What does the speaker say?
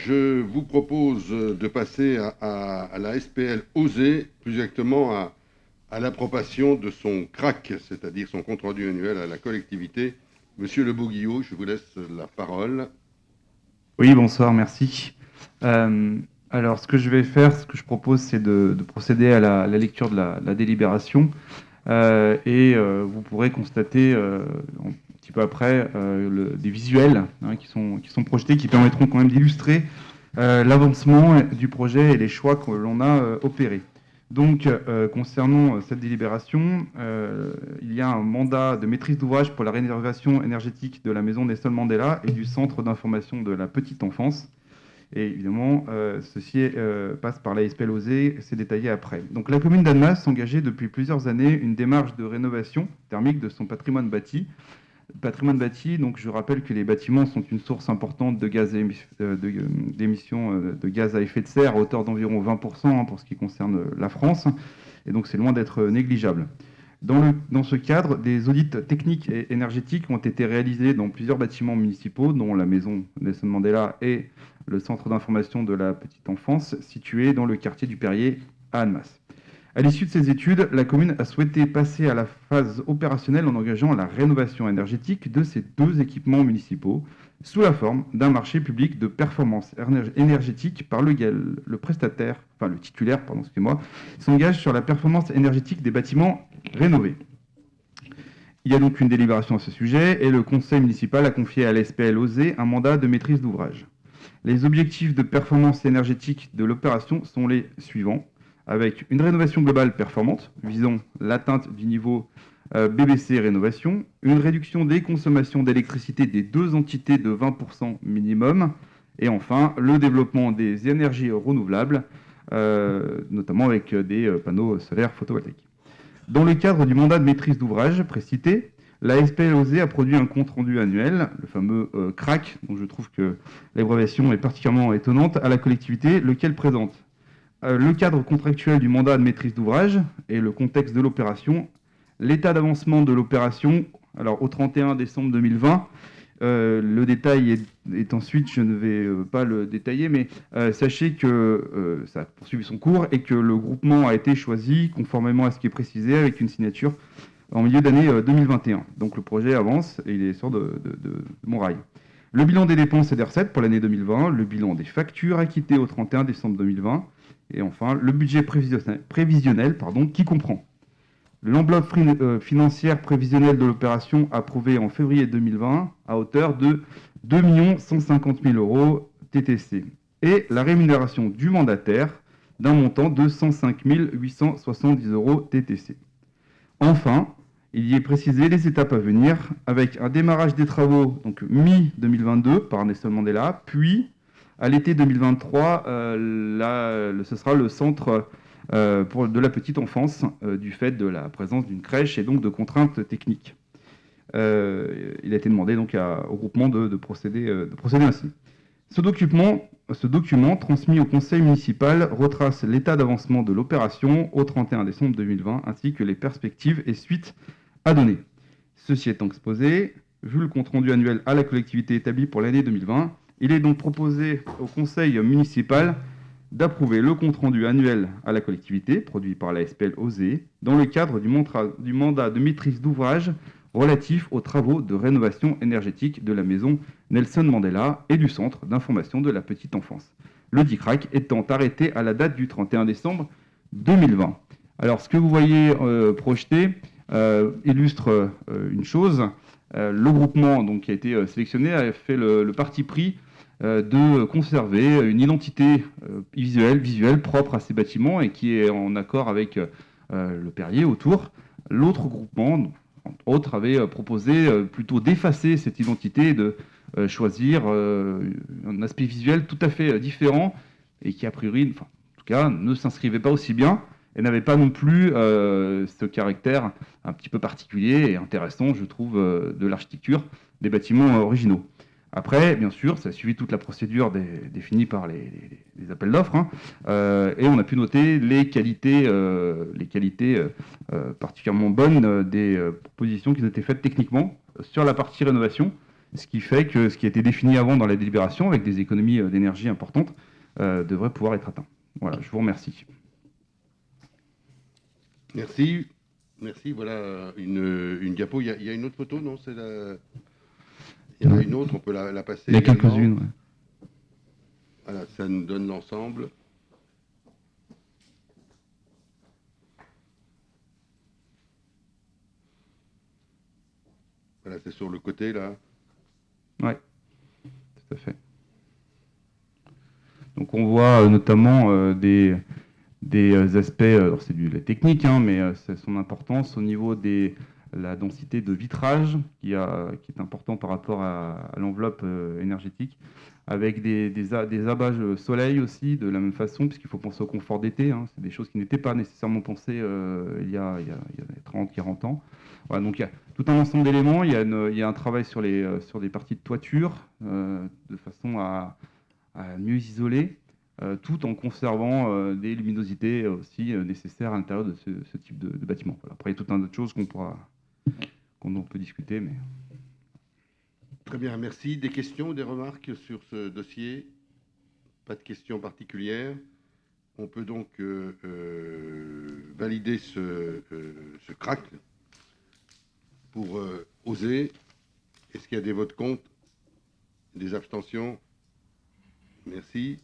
Je vous propose de passer à la SPL OSE, plus exactement à l'approbation de son CRAC, c'est-à-dire son compte-rendu annuel à la collectivité. Monsieur Le Boguillot, je vous laisse la parole. Oui, bonsoir, merci. Euh, alors, ce que je vais faire, ce que je propose, c'est de procéder à la lecture de la délibération. Vous pourrez constater un petit peu après des visuels qui sont projetés, qui permettront quand même d'illustrer l'avancement du projet et les choix que l'on a opérés. Donc, concernant cette délibération, il y a un mandat de maîtrise d'ouvrage pour la rénovation énergétique de la maison Nelson Mandela et du centre d'information de la petite enfance. Et évidemment, ceci passe par la SPL OSE, c'est détaillé après. Donc, la commune d'Annemasse s'engageait depuis plusieurs années une démarche de rénovation thermique de son patrimoine bâti. Patrimoine bâti, donc je rappelle que les bâtiments sont une source importante de gaz d'émissions de gaz à effet de serre à hauteur d'environ 20% pour ce qui concerne la France. Et donc, c'est loin d'être négligeable. Dans ce cadre, des audits techniques et énergétiques ont été réalisés dans plusieurs bâtiments municipaux, dont la maison Nelson Mandela et le centre d'information de la petite enfance, situé dans le quartier du Perrier à Annemasse. À l'issue de ces études, la commune a souhaité passer à la phase opérationnelle en engageant la rénovation énergétique de ces deux équipements municipaux sous la forme d'un marché public de performance énergétique par lequel le titulaire, excusez-moi, s'engage sur la performance énergétique des bâtiments rénovés. Il y a donc une délibération à ce sujet et le conseil municipal a confié à l'SPL OSE un mandat de maîtrise d'ouvrage. Les objectifs de performance énergétique de l'opération sont les suivants, avec une rénovation globale performante visant l'atteinte du niveau BBC rénovation, une réduction des consommations d'électricité des deux entités de 20% minimum, et enfin le développement des énergies renouvelables, notamment avec des panneaux solaires photovoltaïques. Dans le cadre du mandat de maîtrise d'ouvrage précité, la SPLOZ a produit un compte-rendu annuel, le fameux CRAC, dont je trouve que l'abréviation est particulièrement étonnante, à la collectivité, lequel présente le cadre contractuel du mandat de maîtrise d'ouvrage et le contexte de l'opération, l'état d'avancement de l'opération, alors au 31 décembre 2020, le détail est ensuite, je ne vais pas le détailler, mais sachez que ça a poursuivi son cours et que le groupement a été choisi conformément à ce qui est précisé avec une signature en milieu d'année 2021. Donc le projet avance et il est sur de mon rail. Le bilan des dépenses et des recettes pour l'année 2020, le bilan des factures acquittées au 31 décembre 2020 et enfin le budget prévisionnel qui comprend l'enveloppe financière prévisionnelle de l'opération approuvée en février 2020 à hauteur de 2 150 000 euros TTC et la rémunération du mandataire d'un montant de 105 870 euros TTC. Enfin, il y est précisé les étapes à venir avec un démarrage des travaux donc mi-2022 par Nelson Mandela, puis à l'été 2023, ce sera le centre de la petite enfance du fait de la présence d'une crèche et donc de contraintes techniques. Il a été demandé donc au groupement de procéder ainsi. Ce document transmis au conseil municipal retrace l'état d'avancement de l'opération au 31 décembre 2020 ainsi que les perspectives et suites à donner. Ceci étant exposé, vu le compte-rendu annuel à la collectivité établi pour l'année 2020, il est donc proposé au conseil municipal d'approuver le compte-rendu annuel à la collectivité, produit par la SPL OSE, dans le cadre du mandat de maîtrise d'ouvrage relatif aux travaux de rénovation énergétique de la maison Nelson Mandela et du centre d'information de la petite enfance. Le DICRAC étant arrêté à la date du 31 décembre 2020. Alors, ce que vous voyez projeté illustre une chose. Le groupement donc, qui a été sélectionné a fait le parti pris de conserver une identité visuelle propre à ces bâtiments et qui est en accord avec le Perrier autour. L'autre groupement, entre autres, avait proposé plutôt d'effacer cette identité et de choisir un aspect visuel tout à fait différent et qui, a priori, en tout cas, ne s'inscrivait pas aussi bien et n'avait pas non plus ce caractère un petit peu particulier et intéressant, je trouve, de l'architecture des bâtiments originaux. Après, bien sûr, ça a suivi toute la procédure définie par les appels d'offres, et on a pu noter les qualités particulièrement bonnes des propositions qui ont été faites techniquement sur la partie rénovation, ce qui fait que ce qui a été défini avant dans la délibération, avec des économies d'énergie importantes, devrait pouvoir être atteint. Voilà, je vous remercie. Merci. Merci. Voilà une diapo. Il y a une autre photo, non? Il y en a une autre, on peut la passer. Il y a quelques-unes, ouais. Voilà, ça nous donne l'ensemble. Voilà, c'est sur le côté, là. Oui, tout à fait. Donc on voit notamment des aspects, alors c'est la technique, hein, mais c'est son importance au niveau de la densité de vitrage qui est important par rapport à l'enveloppe énergétique, avec des abages soleil aussi, de la même façon, puisqu'il faut penser au confort d'été. Hein, c'est des choses qui n'étaient pas nécessairement pensées il y a 30-40 ans. Voilà, donc il y a tout un ensemble d'éléments. Il y a un travail sur des parties de toiture, de façon à mieux isoler, tout en conservant des luminosités aussi nécessaires à l'intérieur de ce type de bâtiment. Voilà. Après, il y a tout un tas de choses qu'on peut discuter. Mais... Très bien, merci. Des questions ou des remarques sur ce dossier? Pas de questions particulières. On peut donc valider ce CRAC pour oser. Est-ce qu'il y a des votes contre? Des abstentions? Merci.